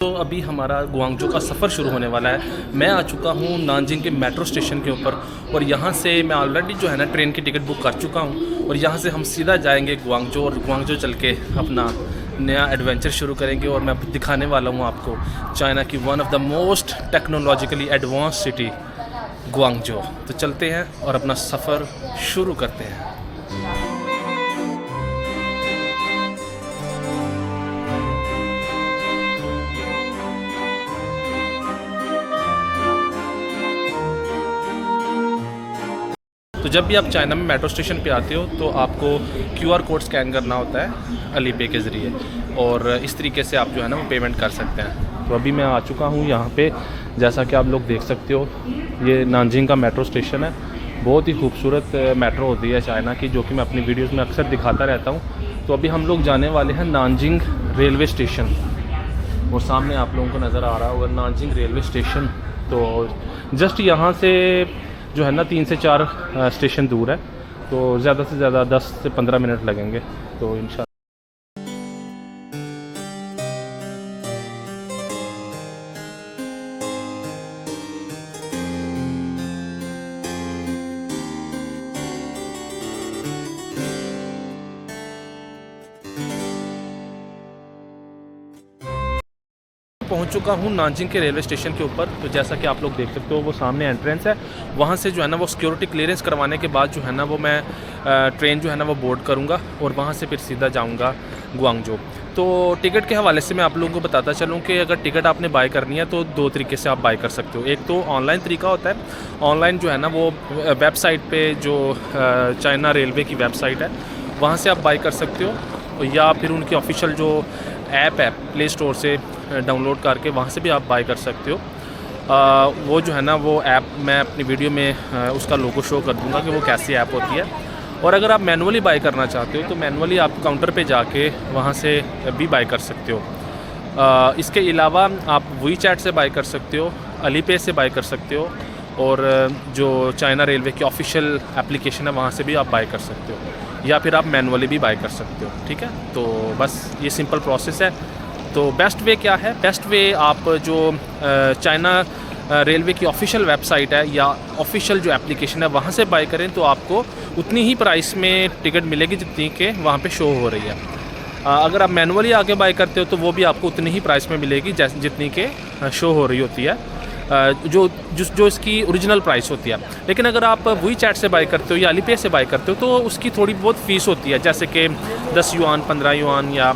तो अभी हमारा गुआंगझो का सफ़र शुरू होने वाला है। मैं आ चुका हूँ नानजिंग के मेट्रो स्टेशन के ऊपर और यहाँ से मैं ऑलरेडी जो है ना ट्रेन की टिकट बुक कर चुका हूँ और यहाँ से हम सीधा जाएंगे गुआंगझो और गुआंगझो चल के अपना नया एडवेंचर शुरू करेंगे। और मैं दिखाने वाला हूँ आपको चाइना की one of the most technologically advance city Guangzhou. तो चलते हैं और अपना सफ़र शुरू करते हैं। तो जब भी आप चाइना में मेट्रो स्टेशन पे आते हो तो आपको QR कोड स्कैन करना होता है अलीपे के ज़रिए और इस तरीके से आप जो है ना वो पेमेंट कर सकते हैं। तो अभी मैं आ चुका हूँ यहाँ पे, जैसा कि आप लोग देख सकते हो ये नानजिंग का मेट्रो स्टेशन है। बहुत ही खूबसूरत मेट्रो होती है चाइना की, जो कि मैं अपनी वीडियोज़ में अक्सर दिखाता रहता हूँ। तो अभी हम लोग जाने वाले हैं नानजिंग रेलवे स्टेशन और सामने आप लोगों को नज़र आ रहा होगा नानजिंग रेलवे स्टेशन। तो जस्ट यहाँ से जो है ना 3 से 4 स्टेशन दूर है, तो ज़्यादा से ज़्यादा 10 से 15 मिनट लगेंगे। तो इंशाल्लाह पहुंच चुका हूं नानजिंग के रेलवे स्टेशन के ऊपर। तो जैसा कि आप लोग देख सकते हो वो सामने एंट्रेंस है, वहां से जो है ना वो सिक्योरिटी क्लियरेंस करवाने के बाद जो है ना वो मैं ट्रेन जो है ना वो बोर्ड करूंगा और वहां से फिर सीधा जाऊंगा गुआंगझो। तो टिकट के हवाले से मैं आप लोगों को बताता चलूँ कि अगर टिकट आपने बाय करनी है तो 2 तरीके से आप बाय कर सकते हो। एक तो ऑनलाइन तरीका होता है, ऑनलाइन जो है ना वो वेबसाइट पे जो चाइना रेलवे की वेबसाइट है वहाँ से आप बाय कर सकते हो, या फिर उनकी ऑफिशियल जो ऐप है प्ले स्टोर से डाउनलोड करके वहाँ से भी आप बाय कर सकते हो। वो जो है ना वो ऐप मैं अपनी वीडियो में उसका लोगो शो कर दूँगा कि वो कैसी ऐप होती है। और अगर आप मैनुअली बाय करना चाहते हो तो मैनुअली आप काउंटर पे जाके वहाँ से भी बाय कर सकते हो। इसके अलावा आप WeChat से बाय कर सकते हो, अलीपे से बाय कर सकते हो, और जो चाइना रेलवे की ऑफिशियल एप्लीकेशन है वहाँ से भी आप बाय कर सकते हो, या फिर आप मैनुअली भी बाय कर सकते हो। ठीक है, तो बस ये सिंपल प्रोसेस है। तो बेस्ट वे क्या है? बेस्ट वे आप जो चाइना रेलवे की ऑफिशियल वेबसाइट है या ऑफिशियल जो एप्लीकेशन है वहाँ से बाय करें तो आपको उतनी ही प्राइस में टिकट मिलेगी जितनी के वहाँ पे शो हो रही है। अगर आप मैनुअली आके बाय करते हो तो वो भी आपको उतनी ही प्राइस में मिलेगी जितनी के शो हो रही होती है, जो इसकी ओरिजिनल प्राइस होती है। लेकिन अगर आप WeChat से बाय करते हो या अलीपे से बाय करते हो तो उसकी थोड़ी बहुत फ़ीस होती है, जैसे कि 10 युआन, 15 युआन या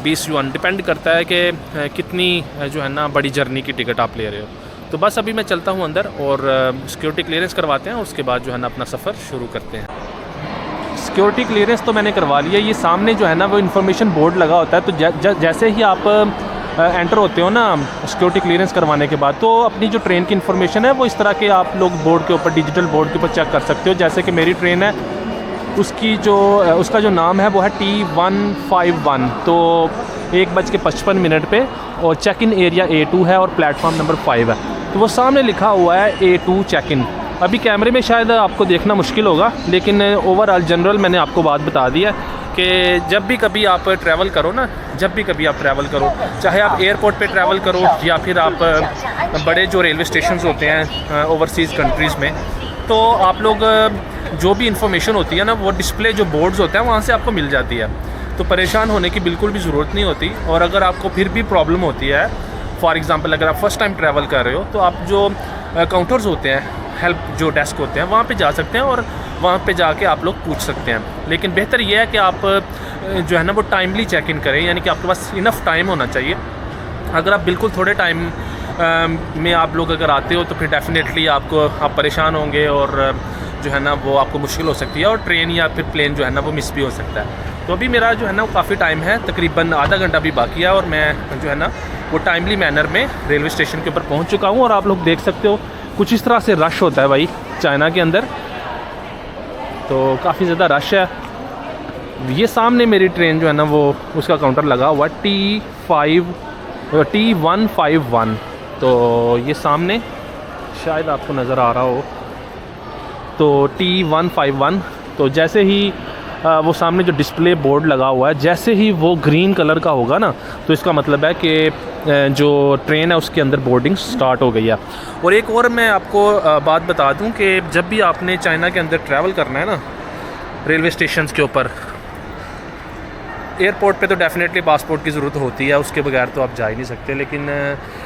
20 युआन, डिपेंड करता है कि कितनी जो है ना बड़ी जर्नी की टिकट आप ले रहे हो। तो बस अभी मैं चलता हूँ अंदर और सिक्योरिटी क्लियरेंस करवाते हैं, उसके बाद जो है ना अपना सफ़र शुरू करते हैं। सिक्योरिटी क्लियरेंस तो मैंने करवा लिया। ये सामने जो है ना वो इन्फॉर्मेशन बोर्ड लगा होता है, तो जैसे ही आप एंटर होते हो ना सिक्योरिटी क्लियरेंस करवाने के बाद, तो अपनी जो ट्रेन की इन्फॉर्मेशन है वो इस तरह के आप लोग बोर्ड के ऊपर, डिजिटल बोर्ड के ऊपर चेक कर सकते हो। जैसे कि मेरी ट्रेन है उसका जो नाम है वो है T151, तो 1:55 पे, और चेक इन एरिया A2 है और प्लेटफॉर्म नंबर 5 है। तो वो सामने लिखा हुआ है A2 चेक इन। अभी कैमरे में शायद आपको देखना मुश्किल होगा, लेकिन ओवरऑल जनरल मैंने आपको बात बता दी है कि जब भी कभी आप ट्रैवल करो ना, चाहे आप एयरपोर्ट पे ट्रैवल करो या फिर आप बड़े जो रेलवे स्टेशन होते हैं ओवरसीज़ कंट्रीज़ में, तो आप लोग जो भी इंफॉर्मेशन होती है ना वो डिस्प्ले जो बोर्ड्स होते हैं वहाँ से आपको मिल जाती है। तो परेशान होने की बिल्कुल भी ज़रूरत नहीं होती। और अगर आपको फिर भी प्रॉब्लम होती है, फॉर एग्ज़ाम्पल अगर आप फर्स्ट टाइम ट्रैवल कर रहे हो, तो आप जो काउंटर्स होते हैं, हेल्प जो डेस्क होते हैं, वहाँ पे जा सकते हैं और वहाँ पे जाके आप लोग पूछ सकते हैं। लेकिन बेहतर ये है कि आप जो है ना वो टाइमली चेक इन करें, यानी कि आपके पास इनफ टाइम होना चाहिए। अगर आप बिल्कुल थोड़े टाइम में आप लोग अगर आते हो तो फिर डेफिनेटली आप परेशान होंगे और जो है ना वो आपको मुश्किल हो सकती है, और ट्रेन या फिर प्लेन जो है ना वो मिस भी हो सकता है। तो अभी मेरा जो है ना वो काफ़ी टाइम है, तकरीबन आधा घंटा भी बाकी है, और मैं जो है ना वो टाइमली मैनर में रेलवे स्टेशन के ऊपर पहुंच चुका हूं। और आप लोग देख सकते हो कुछ इस तरह से रश होता है भाई चाइना के अंदर, तो काफ़ी ज़्यादा रश है। ये सामने मेरी ट्रेन जो है ना वो उसका काउंटर लगा हुआ T151, तो ये सामने शायद आपको नज़र आ रहा हो, तो T151। तो जैसे ही वो सामने जो डिस्प्ले बोर्ड लगा हुआ है, जैसे ही वो ग्रीन कलर का होगा ना, तो इसका मतलब है कि जो ट्रेन है उसके अंदर बोर्डिंग स्टार्ट हो गई है। और एक और मैं आपको बात बता दूं कि जब भी आपने चाइना के अंदर ट्रैवल करना है ना, रेलवे स्टेशन के ऊपर, एयरपोर्ट पे तो डेफ़िनेटली पासपोर्ट की ज़रूरत होती है, उसके बगैर तो आप जा ही नहीं सकते। लेकिन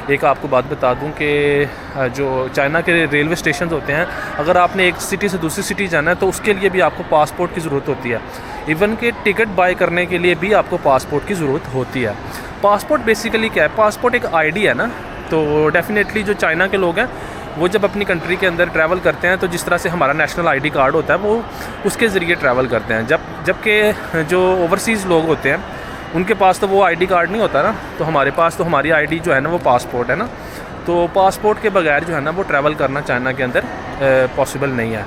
एक आपको बात बता दूं कि जो चाइना के रेलवे स्टेशन होते हैं, अगर आपने एक सिटी से दूसरी सिटी जाना है तो उसके लिए भी आपको पासपोर्ट की ज़रूरत होती है। इवन कि टिकट बाय करने के लिए भी आपको पासपोर्ट की ज़रूरत होती है। पासपोर्ट बेसिकली क्या है? पासपोर्ट एक आईडी है ना। तो डेफ़िनेटली जो चाइना के लोग हैं वो जब अपनी कंट्री के अंदर ट्रैवल करते हैं तो जिस तरह से हमारा नेशनल आईडी कार्ड होता है वो उसके ज़रिए ट्रैवल करते हैं। जबकि जो ओवरसीज़ लोग होते हैं उनके पास तो वो आईडी कार्ड नहीं होता ना, तो हमारे पास तो हमारी आईडी जो है ना वो पासपोर्ट है ना। तो पासपोर्ट के बगैर जो है ना वो ट्रैवल करना चाइना के अंदर पॉसिबल नहीं है।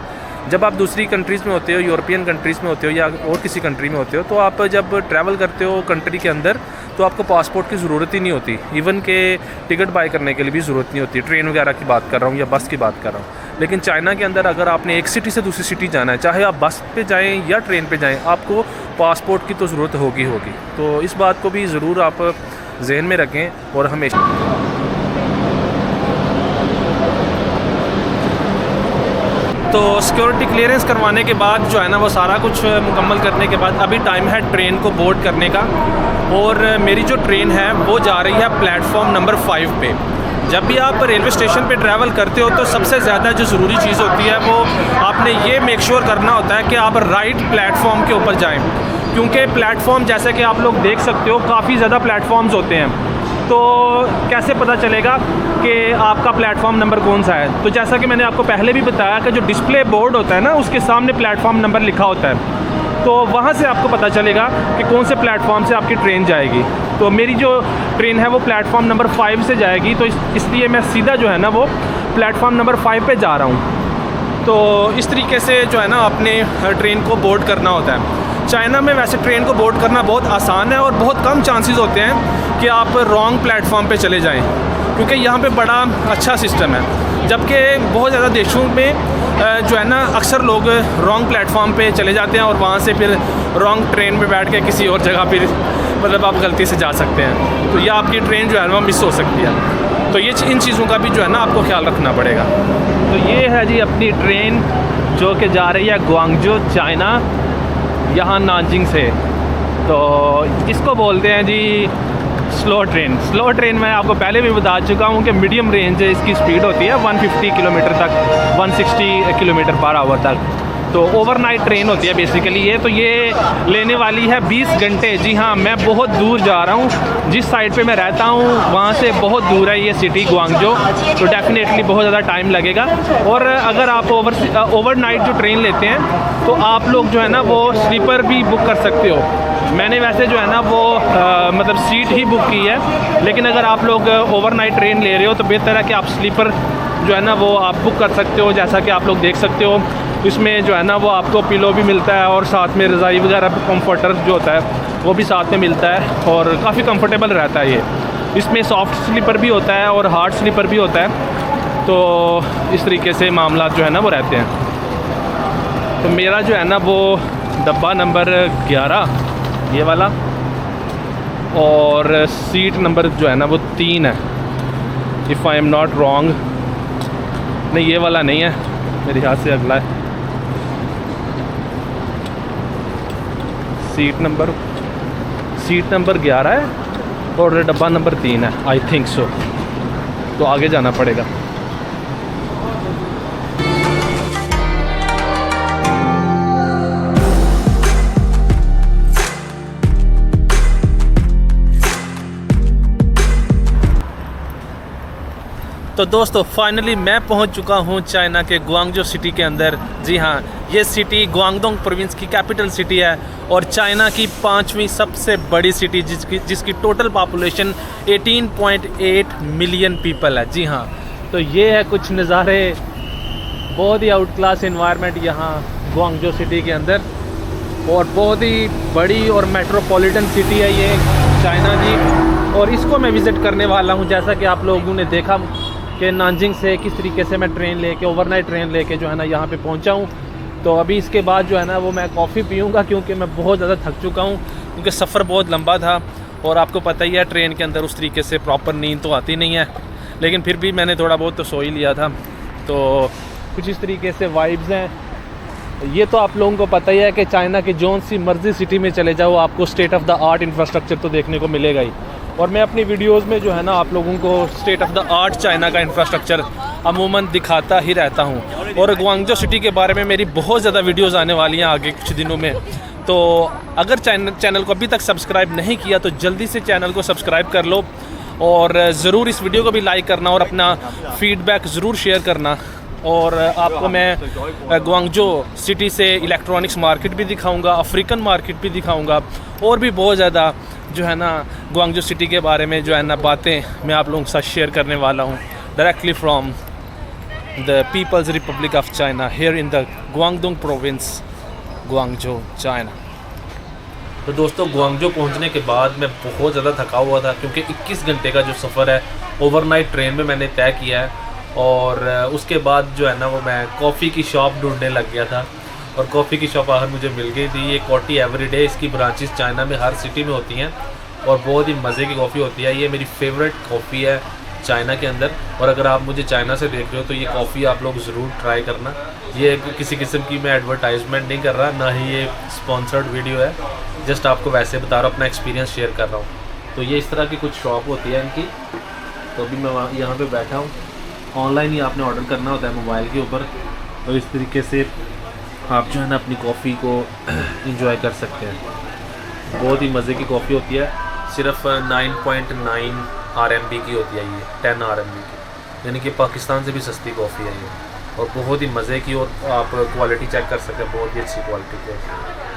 जब आप दूसरी कंट्रीज़ में होते हो, यूरोपियन कंट्रीज़ में होते हो या और किसी कंट्री में होते हो, तो आप जब ट्रैवल करते हो कंट्री के अंदर तो आपको पासपोर्ट की ज़रूरत ही नहीं होती। इवन के टिकट बाय करने के लिए भी ज़रूरत नहीं होती। ट्रेन वगैरह की बात कर रहा हूँ या बस की बात कर रहा हूँ। लेकिन चाइना के अंदर अगर आपने एक सिटी से दूसरी सिटी जाना है, चाहे आप बस पे जाएँ या ट्रेन पे जाएँ, आपको पासपोर्ट की तो ज़रूरत होगी। तो इस बात को भी ज़रूर आप जहन में रखें। और हमेशा तो सिक्योरिटी क्लियरेंस करवाने के बाद जो है ना वो सारा कुछ मुकम्मल करने के बाद अभी टाइम है ट्रेन को बोर्ड करने का। और मेरी जो ट्रेन है वो जा रही है प्लेटफॉर्म नंबर 5 पे। जब भी आप रेलवे स्टेशन पे ट्रैवल करते हो तो सबसे ज़्यादा जो ज़रूरी चीज़ होती है वो आपने ये मेक श्योर करना होता है कि आप राइट प्लेटफॉर्म के ऊपर जाएं। क्योंकि प्लेटफॉर्म जैसे कि आप लोग देख सकते हो काफ़ी ज़्यादा प्लेटफॉर्म्स होते हैं, तो कैसे पता चलेगा कि आपका प्लेटफॉर्म नंबर कौन सा है? तो जैसा कि मैंने आपको पहले भी बताया कि जो डिस्प्ले बोर्ड होता है ना उसके सामने प्लेटफॉर्म नंबर लिखा होता है, तो वहाँ से आपको पता चलेगा कि कौन से प्लेटफॉर्म से आपकी ट्रेन जाएगी। तो मेरी जो ट्रेन है वो प्लेटफॉर्म नंबर 5 से जाएगी, तो इसलिए मैं सीधा जो है ना वो प्लेटफॉर्म नंबर 5 पे जा रहा हूँ। तो इस तरीके से जो है ना अपने ट्रेन को बोर्ड करना होता है। चाइना में वैसे ट्रेन को बोर्ड करना बहुत आसान है और बहुत कम चांसेस होते हैं कि आप रॉन्ग प्लेटफॉर्म पे चले जाएं, क्योंकि यहाँ पे बड़ा अच्छा सिस्टम है। जबकि बहुत ज़्यादा देशों में जो है ना अक्सर लोग रॉन्ग प्लेटफॉर्म पे चले जाते हैं और वहाँ से फिर रॉन्ग ट्रेन पे बैठ के किसी और जगह फिर मतलब आप गलती से जा सकते हैं, तो ये आपकी ट्रेन जो है ना मिस हो सकती है। तो ये इन चीज़ों का भी जो है ना आपको ख्याल रखना पड़ेगा। तो ये है जी अपनी ट्रेन जो कि जा रही है ग्वांगझो चाइना, यहाँ नानजिंग से। तो इसको बोलते हैं जी स्लो ट्रेन। स्लो ट्रेन मैं आपको पहले भी बता चुका हूँ कि मीडियम रेंज इसकी स्पीड होती है 150 किलोमीटर तक, 160 किलोमीटर पर आवर तक। तो ओवरनाइट ट्रेन होती है बेसिकली ये। तो ये लेने वाली है 20 घंटे। जी हाँ, मैं बहुत दूर जा रहा हूँ। जिस साइड पे मैं रहता हूँ वहाँ से बहुत दूर है ये सिटी ग्वांगझो, तो डेफिनेटली बहुत ज़्यादा टाइम लगेगा। और अगर आप ओवरनाइट जो ट्रेन लेते हैं तो आप लोग जो है ना वो स्लीपर भी बुक कर सकते हो। मैंने वैसे जो है ना वो मतलब सीट ही बुक की है, लेकिन अगर आप लोग ओवरनाइट ट्रेन ले रहे हो तो बेहतर है कि आप स्लीपर जो है ना वो आप बुक कर सकते हो। जैसा कि आप लोग देख सकते हो इसमें जो है ना वो आपको पिलो भी मिलता है और साथ में रज़ाई वगैरह कंफर्टर जो होता है वो भी साथ में मिलता है और काफ़ी कंफर्टेबल रहता है ये। इसमें सॉफ्ट स्लीपर भी होता है और हार्ड स्लीपर भी होता है। तो इस तरीके से मामला जो है ना वो रहते हैं। तो मेरा जो है ना वो डब्बा नंबर 11 ये वाला, और सीट नंबर जो है ना वो 3 है, if I am not wrong. नहीं, ये वाला नहीं है, मेरे हाथ से अगला है। सीट नंबर 11 है और डब्बा नंबर 3 है, आई थिंक सो। तो आगे जाना पड़ेगा। तो दोस्तों फाइनली मैं पहुंच चुका हूं चाइना के ग्वांगझो सिटी के अंदर। जी हां, ये सिटी ग्वांगडोंग प्रोविंस की कैपिटल सिटी है और चाइना की 5वीं सबसे बड़ी सिटी जिसकी टोटल पॉपुलेशन 18.8 मिलियन पीपल है। जी हां, तो ये है कुछ नज़ारे, बहुत ही आउट क्लास इन्वायरमेंट यहाँ ग्वांगझो सिटी के अंदर, और बहुत ही बड़ी और मेट्रोपॉलिटन सिटी है ये चाइना की। और इसको मैं विज़िट करने वाला हूँ। जैसा कि आप लोगों ने देखा कि नानजिंग से किस तरीके से मैं ट्रेन लेके ओवरनाइट ट्रेन लेके जो है ना यहाँ पे पहुँचा हूँ। तो अभी इसके बाद जो है ना वो मैं कॉफ़ी पीऊँगा, क्योंकि मैं बहुत ज़्यादा थक चुका हूँ, क्योंकि सफ़र बहुत लंबा था और आपको पता ही है ट्रेन के अंदर उस तरीके से प्रॉपर नींद तो आती नहीं है, लेकिन फिर भी मैंने थोड़ा बहुत तो सो ही लिया था। तो कुछ इस तरीके से वाइब्स हैं। ये तो आप लोगों को पता ही है कि चाइना के जौन सी मर्जी सिटी में चले जाओ आपको state of the art infrastructure तो देखने को मिलेगा ही। और मैं अपनी वीडियोस में जो है ना आप लोगों को state of the art China का इंफ्रास्ट्रक्चर अमूमन दिखाता ही रहता हूँ। और ग्वांगझो सिटी के बारे में मेरी बहुत ज़्यादा वीडियोस आने वाली हैं आगे कुछ दिनों में। तो अगर चैनल को अभी तक सब्सक्राइब नहीं किया तो जल्दी से चैनल को सब्सक्राइब कर लो, और ज़रूर इस वीडियो को भी लाइक करना और अपना फीडबैक ज़रूर शेयर करना। और आपको मैं ग्वांगझो सिटी से इलेक्ट्रॉनिक्स मार्केट भी दिखाऊंगा, अफ्रीकन मार्केट भी दिखाऊंगा, और भी बहुत ज़्यादा जो है ना ग्वांगझो सिटी के बारे में जो है ना बातें मैं आप लोगों के साथ शेयर करने वाला हूँ directly from the People's Republic of China here in the Guangdong province, Guangzhou, China. तो दोस्तों ग्वांगझो पहुंचने के बाद मैं बहुत ज़्यादा थका हुआ था, क्योंकि 21 घंटे का जो सफ़र है ओवरनाइट ट्रेन में मैंने तय किया है। और उसके बाद जो है ना वो मैं कॉफ़ी की शॉप ढूंढने लग गया था, और कॉफ़ी की शॉप आखिर मुझे मिल गई थी। ये कॉटी एवरीडे, इसकी ब्रांचेस चाइना में हर सिटी में होती हैं और बहुत ही मज़े की कॉफ़ी होती है। ये मेरी फेवरेट कॉफ़ी है चाइना के अंदर, और अगर आप मुझे चाइना से देख रहे हो तो ये कॉफ़ी आप लोग ज़रूर ट्राई करना। ये किसी किस्म की मैं एडवर्टाइजमेंट नहीं कर रहा, ना ही ये स्पॉन्सर्ड वीडियो है, जस्ट आपको वैसे बता रहा हूँ, अपना एक्सपीरियंस शेयर कर रहा हूँ। तो ये इस तरह की कुछ शॉप होती है इनकी। तो अभी मैं यहाँ पे बैठा हूँ, ऑनलाइन ही आपने ऑर्डर करना होता है मोबाइल के ऊपर, और इस तरीके से आप जो है ना अपनी कॉफ़ी को इंजॉय कर सकते हैं। बहुत ही मज़े की कॉफ़ी होती है, सिर्फ 9.9 RMB की होती है, ये 10 RMB की, यानी कि पाकिस्तान से भी सस्ती कॉफ़ी है ये, और बहुत ही मज़े की, और आप क्वालिटी चेक कर सकते हैं, बहुत ही अच्छी क्वालिटी की है।